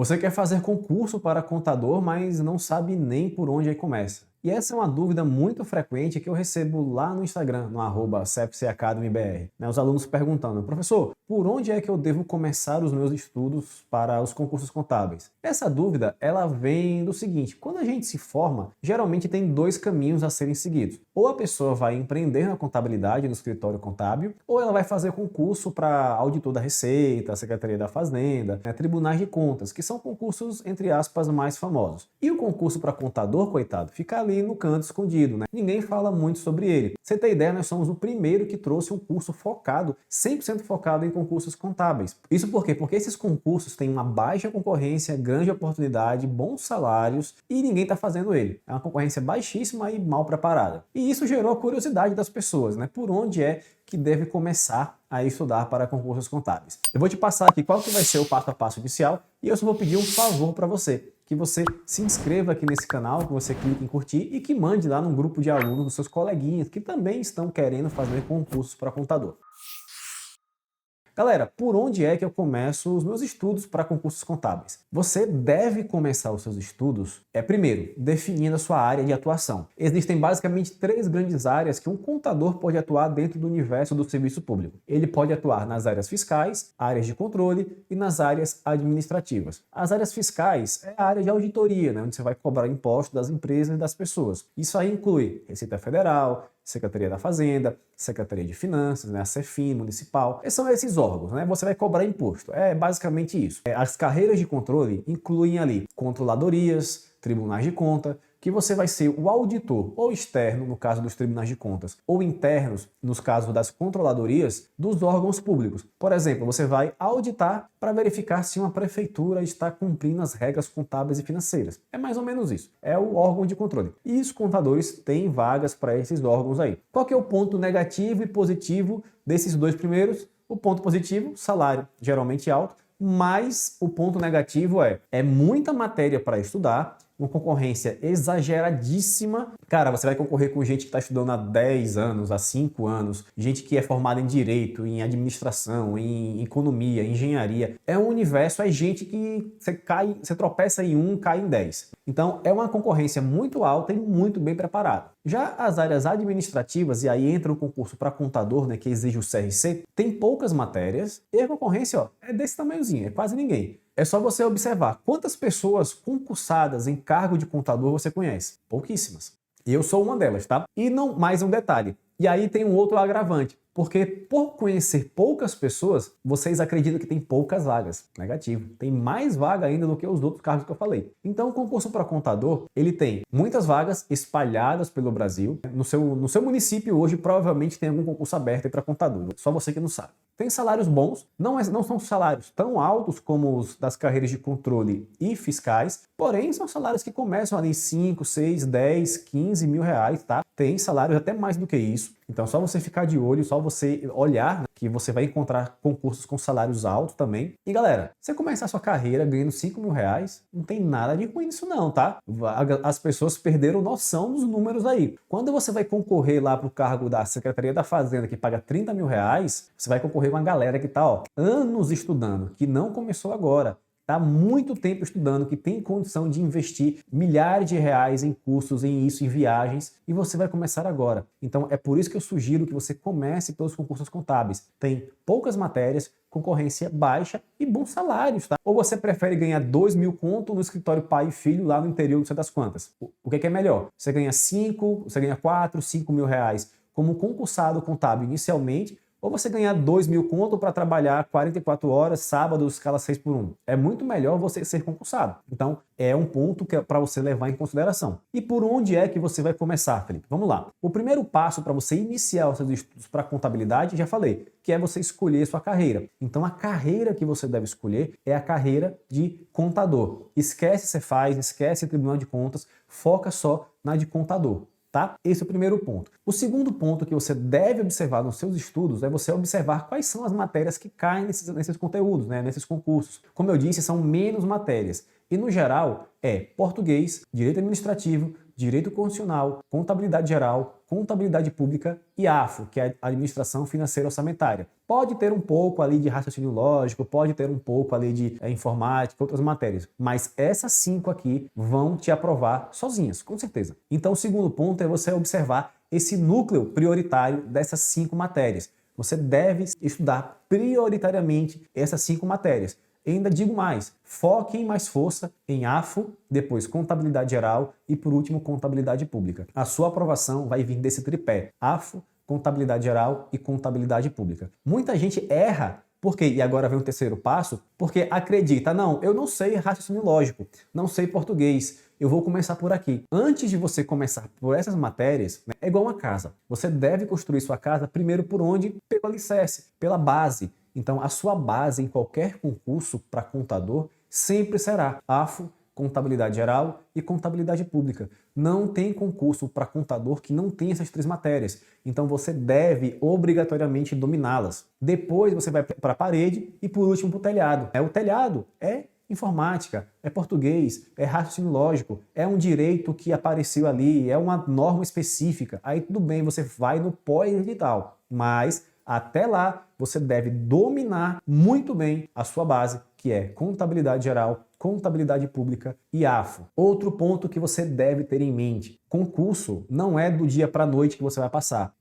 Você quer fazer concurso para contador, mas não sabe nem por onde aí começa. E essa é uma dúvida muito frequente que eu recebo lá no Instagram, no @CFCAcademyBR. Os alunos perguntando: professor, por onde é que eu devo começar os meus estudos para os concursos contábeis? Essa dúvida, ela vem do seguinte: quando a gente se forma, geralmente tem dois caminhos a serem seguidos. Ou a pessoa vai empreender na contabilidade no escritório contábil, ou ela vai fazer concurso para auditor da Receita, Secretaria da Fazenda, tribunais de contas, que são concursos, entre aspas, mais famosos. E o concurso para contador, coitado, fica ali no canto escondido, Ninguém fala muito sobre ele. Pra você ter ideia, nós somos o primeiro que trouxe um curso focado, 100% focado em concursos contábeis. Isso por quê? Porque esses concursos têm uma baixa concorrência, grande oportunidade, bons salários e ninguém está fazendo ele. É uma concorrência baixíssima e mal preparada. E isso gerou a curiosidade das pessoas, Por onde é que deve começar a estudar para concursos contábeis. Eu vou te passar aqui qual que vai ser o passo a passo inicial e eu só vou pedir um favor para você, que você se inscreva aqui nesse canal, que você clique em curtir e que mande lá no grupo de alunos dos seus coleguinhas que também estão querendo fazer concursos para contador. Galera, por onde é que eu começo os meus estudos para concursos contábeis? Você deve começar os seus estudos, primeiro, definindo a sua área de atuação. Existem basicamente três grandes áreas que um contador pode atuar dentro do universo do serviço público. Ele pode atuar nas áreas fiscais, áreas de controle e nas áreas administrativas. As áreas fiscais é a área de auditoria, onde você vai cobrar impostos das empresas e das pessoas. Isso aí inclui Receita Federal, Secretaria da Fazenda, Secretaria de Finanças, a CEFIN, municipal. São esses órgãos, Você vai cobrar imposto. É basicamente isso. As carreiras de controle incluem ali controladorias, tribunais de conta, que você vai ser o auditor, ou externo, no caso dos tribunais de contas, ou internos, nos casos das controladorias, dos órgãos públicos. Por exemplo, você vai auditar para verificar se uma prefeitura está cumprindo as regras contábeis e financeiras. É mais ou menos isso. É o órgão de controle. E os contadores têm vagas para esses órgãos aí. Qual que é o ponto negativo e positivo desses dois primeiros? O ponto positivo, salário geralmente alto, mas o ponto negativo é muita matéria para estudar, uma concorrência exageradíssima. Cara, você vai concorrer com gente que está estudando há 10 anos, há 5 anos, gente que é formada em direito, em administração, em economia, em engenharia. É um universo, é gente que você tropeça em um, cai em 10. Então, é uma concorrência muito alta e muito bem preparada. Já as áreas administrativas, e aí entra o concurso para contador, que exige o CRC, tem poucas matérias e a concorrência é desse tamanhozinho, é quase ninguém. É só você observar quantas pessoas concursadas em cargo de contador você conhece. Pouquíssimas. E eu sou uma delas, tá? E não mais um detalhe. E aí tem um outro agravante. Porque por conhecer poucas pessoas, vocês acreditam que tem poucas vagas. Negativo. Tem mais vaga ainda do que os outros cargos que eu falei. Então o concurso para contador, ele tem muitas vagas espalhadas pelo Brasil. No seu município hoje provavelmente tem algum concurso aberto para contador. Só você que não sabe. Tem salários bons, não são salários tão altos como os das carreiras de controle e fiscais, porém são salários que começam ali em 5, 6, 10, 15 mil reais, tá? Tem salários até mais do que isso. Então só você ficar de olho, só você olhar, que você vai encontrar concursos com salários altos também. E galera, você começar a sua carreira ganhando 5 mil reais, não tem nada de ruim nisso não, tá? As pessoas perderam noção dos números aí. Quando você vai concorrer lá para o cargo da Secretaria da Fazenda, que paga 30 mil reais, você vai concorrer com uma galera que tá, anos estudando, que não começou agora. Está há muito tempo estudando, que tem condição de investir milhares de reais em cursos, em viagens, e você vai começar agora. Então é por isso que eu sugiro que você comece pelos concursos contábeis. Tem poucas matérias, concorrência baixa e bons salários, tá? Ou você prefere ganhar 2 mil conto no escritório pai e filho lá no interior, não sei das quantas. O que é melhor? Você ganha 5, você ganha 4, 5 mil reais como concursado contábil inicialmente, ou você ganhar 2 mil conto para trabalhar 44 horas, sábado, escala 6 por 1. É muito melhor você ser concursado. Então, é um ponto que é para você levar em consideração. E por onde é que você vai começar, Felipe? Vamos lá. O primeiro passo para você iniciar os seus estudos para contabilidade, já falei, que é você escolher sua carreira. Então, a carreira que você deve escolher é a carreira de contador. Esquece Cefaz, esquece Tribunal de Contas, foca só na de contador. Tá? Esse é o primeiro ponto. O segundo ponto que você deve observar nos seus estudos é você observar quais são as matérias que caem nesses conteúdos, nesses concursos. Como eu disse, são menos matérias. E, no geral, é português, direito administrativo, Direito Constitucional, Contabilidade Geral, Contabilidade Pública e AFO, que é a Administração Financeira Orçamentária. Pode ter um pouco ali de raciocínio lógico, pode ter um pouco ali de informática, outras matérias, mas essas 5 aqui vão te aprovar sozinhas, com certeza. Então o segundo ponto é você observar esse núcleo prioritário dessas 5 matérias. Você deve estudar prioritariamente essas 5 matérias. E ainda digo mais, foque em mais força em AFO, depois Contabilidade Geral e, por último, Contabilidade Pública. A sua aprovação vai vir desse tripé, AFO, Contabilidade Geral e Contabilidade Pública. Muita gente erra, por quê? E agora vem o terceiro passo, porque acredita, não, eu não sei raciocínio lógico, não sei português, eu vou começar por aqui. Antes de você começar por essas matérias, né, é igual uma casa. Você deve construir sua casa primeiro por onde? Pelo alicerce, pela base. Então, a sua base em qualquer concurso para contador sempre será AFO, Contabilidade Geral e Contabilidade Pública. Não tem concurso para contador que não tenha essas 3 matérias. Então, você deve obrigatoriamente dominá-las. Depois, você vai para a parede e, por último, para o telhado. O telhado é informática, é português, é raciocínio lógico, é um direito que apareceu ali, é uma norma específica. Aí, tudo bem, você vai no pós-edital, mas até lá, você deve dominar muito bem a sua base, que é Contabilidade Geral, Contabilidade Pública e AFO. Outro ponto que você deve ter em mente, concurso não é do dia para a noite que você vai passar.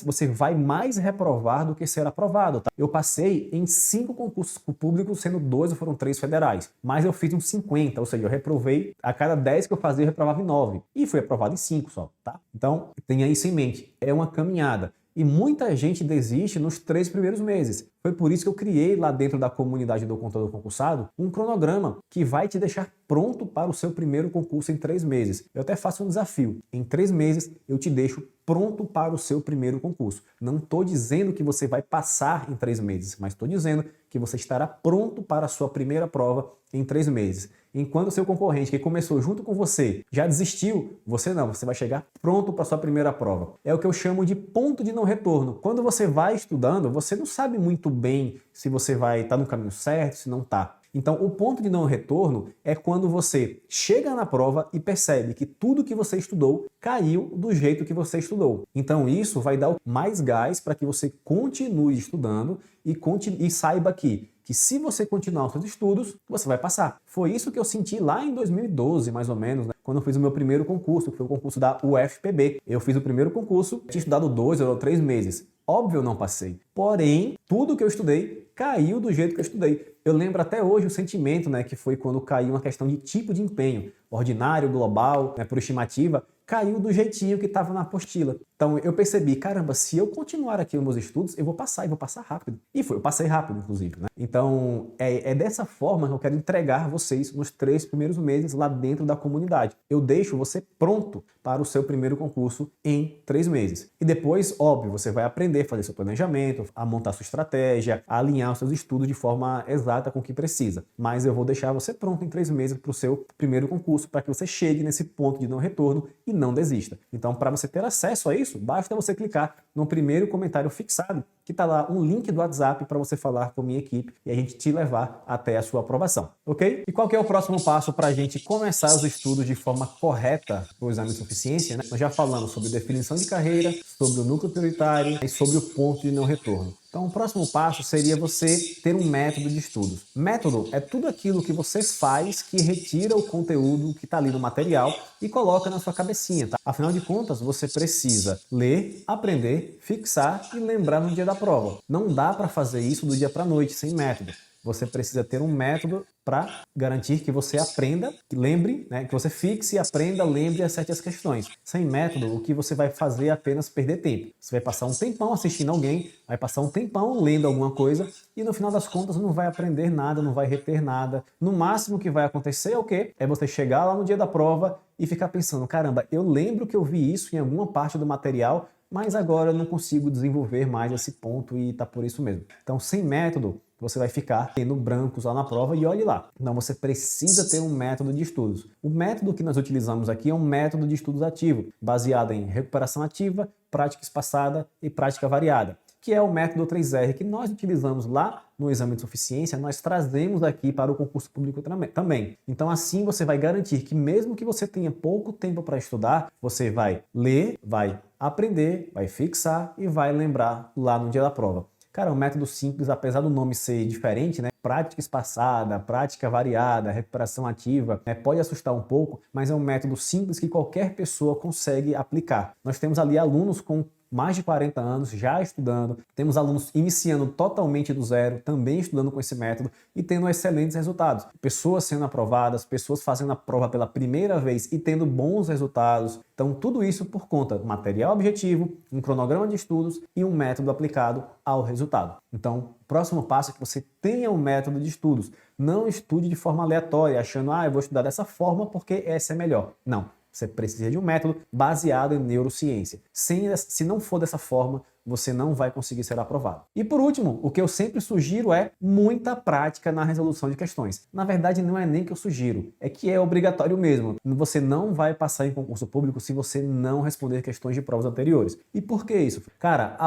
Você vai mais reprovar do que ser aprovado. Tá? Eu passei em 5 concursos públicos, sendo 2 ou foram 3 federais. Mas eu fiz uns 50, ou seja, eu reprovei, a cada 10 que eu fazia, eu reprovava em 9. E fui aprovado em 5 só, tá? Então, tenha isso em mente. É uma caminhada. E muita gente desiste nos 3 primeiros meses. Foi por isso que eu criei lá dentro da comunidade do Contador Concursado um cronograma que vai te deixar pronto para o seu primeiro concurso em 3 meses. Eu até faço um desafio. Em 3 meses eu te deixo pronto para o seu primeiro concurso. Não estou dizendo que você vai passar em 3 meses, mas estou dizendo que você estará pronto para a sua primeira prova em 3 meses. Enquanto o seu concorrente, que começou junto com você, já desistiu, você não, você vai chegar pronto para a sua primeira prova. É o que eu chamo de ponto de não retorno. Quando você vai estudando, você não sabe muito bem se você vai estar no caminho certo, se não está. Então, o ponto de não retorno é quando você chega na prova e percebe que tudo que você estudou caiu do jeito que você estudou. Então, isso vai dar mais gás para que você continue estudando e saiba que se você continuar os seus estudos, você vai passar. Foi isso que eu senti lá em 2012, mais ou menos, né? Quando eu fiz o meu primeiro concurso, que foi o concurso da UFPB. Eu fiz o primeiro concurso, tinha estudado 2 ou 3 meses. Óbvio, eu não passei. Porém, tudo que eu estudei caiu do jeito que eu estudei. Eu lembro até hoje o sentimento, né, que foi quando caiu uma questão de tipo de empenho. Ordinário, global, né, por estimativa, caiu do jeitinho que estava na apostila. Então eu percebi, caramba, se eu continuar aqui os meus estudos, eu vou passar, e vou passar rápido. E foi, eu passei rápido, inclusive, né? Então é dessa forma que eu quero entregar vocês nos 3 primeiros meses lá dentro da comunidade. Eu deixo você pronto para o seu primeiro concurso em 3 meses. E depois, óbvio, você vai aprender a fazer seu planejamento, a montar sua estratégia, a alinhar os seus estudos de forma exata com o que precisa. Mas eu vou deixar você pronto em 3 meses para o seu primeiro concurso, para que você chegue nesse ponto de não retorno e não desista. Então, para você ter acesso a isso, basta você clicar no primeiro comentário fixado, que está lá um link do WhatsApp para você falar com a minha equipe e a gente te levar até a sua aprovação, ok? E qual que é o próximo passo para a gente começar os estudos de forma correta para o exame de suficiência, né? Nós já falamos sobre definição de carreira, sobre o núcleo prioritário e sobre o ponto de não retorno. Então, o próximo passo seria você ter um método de estudos. Método é tudo aquilo que você faz que retira o conteúdo que está ali no material e coloca na sua cabecinha, tá? Afinal de contas, você precisa ler, aprender, fixar e lembrar no dia da prova. Não dá para fazer isso do dia para a noite, sem método. Você precisa ter um método para garantir que você aprenda, que lembre, né, que você fixe, aprenda, lembre e acerte as questões. Sem método, o que você vai fazer é apenas perder tempo. Você vai passar um tempão assistindo alguém, vai passar um tempão lendo alguma coisa e no final das contas não vai aprender nada, não vai reter nada. No máximo que vai acontecer é o quê? É você chegar lá no dia da prova e ficar pensando, caramba, eu lembro que eu vi isso em alguma parte do material, mas agora eu não consigo desenvolver mais esse ponto e tá por isso mesmo. Então, sem método, você vai ficar tendo brancos lá na prova e olhe lá. Então você precisa ter um método de estudos. O método que nós utilizamos aqui é um método de estudos ativo, baseado em recuperação ativa, prática espaçada e prática variada, que é o método 3R que nós utilizamos lá no exame de suficiência, nós trazemos aqui para o concurso público também. Então assim você vai garantir que mesmo que você tenha pouco tempo para estudar, você vai ler, vai aprender, vai fixar e vai lembrar lá no dia da prova. Cara, é um método simples, apesar do nome ser diferente, né? Prática espaçada, prática variada, recuperação ativa, né? Pode assustar um pouco, mas é um método simples que qualquer pessoa consegue aplicar. Nós temos ali alunos com mais de 40 anos já estudando, temos alunos iniciando totalmente do zero, também estudando com esse método e tendo excelentes resultados. Pessoas sendo aprovadas, pessoas fazendo a prova pela primeira vez e tendo bons resultados. Então tudo isso por conta do material objetivo, um cronograma de estudos e um método aplicado ao resultado. Então o próximo passo é que você tenha um método de estudos. Não estude de forma aleatória, achando, eu vou estudar dessa forma porque essa é melhor. Não. Você precisa de um método baseado em neurociência. Se não for dessa forma, você não vai conseguir ser aprovado. E por último, o que eu sempre sugiro é muita prática na resolução de questões. Na verdade, não é nem que eu sugiro, é que é obrigatório mesmo. Você não vai passar em concurso público se você não responder questões de provas anteriores. E por que isso? Cara,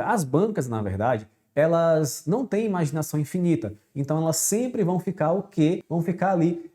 as bancas, na verdade, elas não têm imaginação infinita. Então elas sempre vão ficar o quê? Vão ficar ali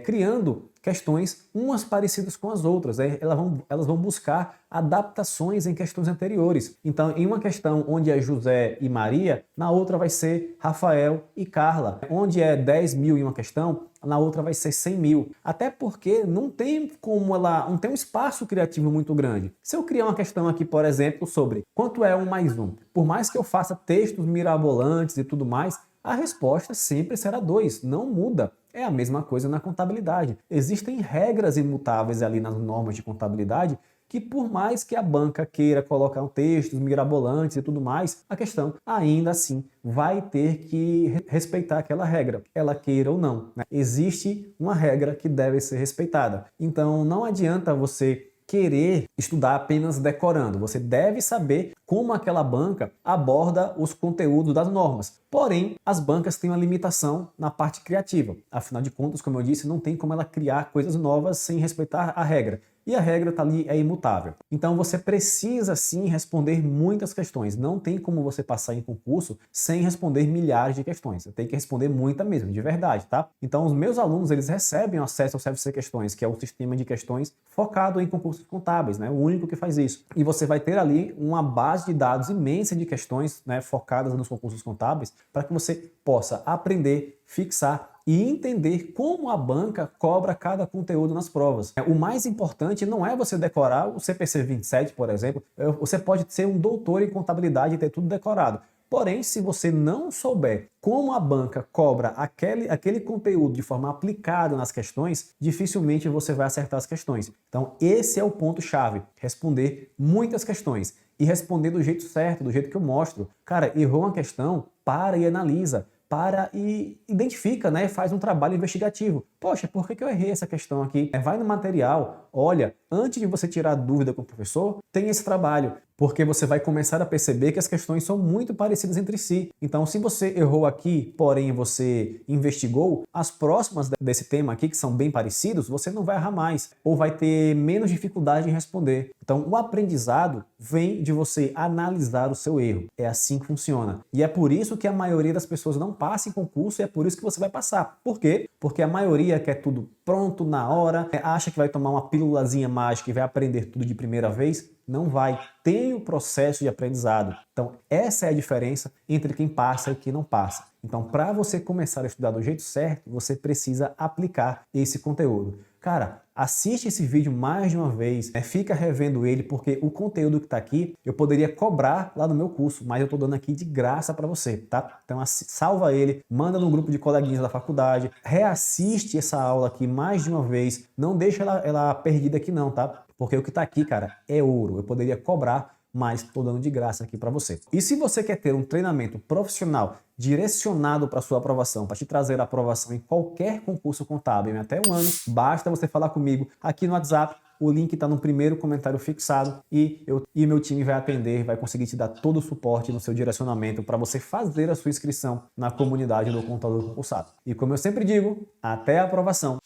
criando questões umas parecidas com as outras. Elas vão buscar adaptações em questões anteriores. Então, em uma questão onde é José e Maria, na outra vai ser Rafael e Carla. Onde é 10 mil em uma questão, na outra vai ser 100 mil. Até porque não tem um espaço criativo muito grande. Se eu criar uma questão aqui, por exemplo, sobre quanto é 1 mais 1, por mais que eu faça textos mirabolantes e tudo mais, a resposta sempre será 2, não muda. É a mesma coisa na contabilidade. Existem regras imutáveis ali nas normas de contabilidade que por mais que a banca queira colocar textos mirabolantes e tudo mais, a questão ainda assim vai ter que respeitar aquela regra, ela queira ou não, né? Existe uma regra que deve ser respeitada. Então não adianta você querer estudar apenas decorando. Você deve saber como aquela banca aborda os conteúdos das normas. Porém, as bancas têm uma limitação na parte criativa. Afinal de contas, como eu disse, não tem como ela criar coisas novas sem respeitar a regra. E a regra está ali, é imutável. Então você precisa sim responder muitas questões. Não tem como você passar em concurso sem responder milhares de questões. Você tem que responder muita mesmo, de verdade, tá? Então os meus alunos, eles recebem acesso ao CVC Questões, que é o sistema de questões focado em concursos contábeis, né? O único que faz isso. E você vai ter ali uma base de dados imensa de questões, né, focadas nos concursos contábeis, para que você possa aprender, fixar e entender como a banca cobra cada conteúdo nas provas. O mais importante não é você decorar o CPC 27, por exemplo. Você pode ser um doutor em contabilidade e ter tudo decorado. Porém, se você não souber como a banca cobra aquele conteúdo de forma aplicada nas questões, dificilmente você vai acertar as questões. Então, esse é o ponto-chave. Responder muitas questões. E responder do jeito certo, do jeito que eu mostro. Cara, errou uma questão, para e analisa. Para e identifica, né? Faz um trabalho investigativo. Poxa, por que eu errei essa questão aqui? Vai no material, olha, antes de você tirar dúvida com o professor, tem esse trabalho, porque você vai começar a perceber que as questões são muito parecidas entre si. Então, se você errou aqui, porém você investigou, as próximas desse tema aqui, que são bem parecidos, você não vai errar mais, ou vai ter menos dificuldade em responder. Então, o aprendizado vem de você analisar o seu erro. É assim que funciona. E é por isso que a maioria das pessoas não passa em concurso e é por isso que você vai passar. Por quê? Porque a maioria quer tudo pronto na hora, acha que vai tomar uma pílulazinha mágica e vai aprender tudo de primeira vez. Não vai. Tem o processo de aprendizado. Então, essa é a diferença entre quem passa e quem não passa. Então, para você começar a estudar do jeito certo, você precisa aplicar esse conteúdo. Cara, assiste esse vídeo mais de uma vez, né? Fica revendo ele, porque o conteúdo que está aqui eu poderia cobrar lá no meu curso, mas eu estou dando aqui de graça para você, tá? Então salva ele, manda no grupo de coleguinhas da faculdade, reassiste essa aula aqui mais de uma vez, não deixa ela perdida aqui não, tá? Porque o que está aqui, cara, é ouro. Eu poderia cobrar, mas estou dando de graça aqui para você. E se você quer ter um treinamento profissional direcionado para sua aprovação, para te trazer a aprovação em qualquer concurso contábil em até 1 ano, basta você falar comigo aqui no WhatsApp. O link está no primeiro comentário fixado e meu time vai atender, vai conseguir te dar todo o suporte no seu direcionamento para você fazer a sua inscrição na comunidade do Contador Concursado. E como eu sempre digo, até a aprovação!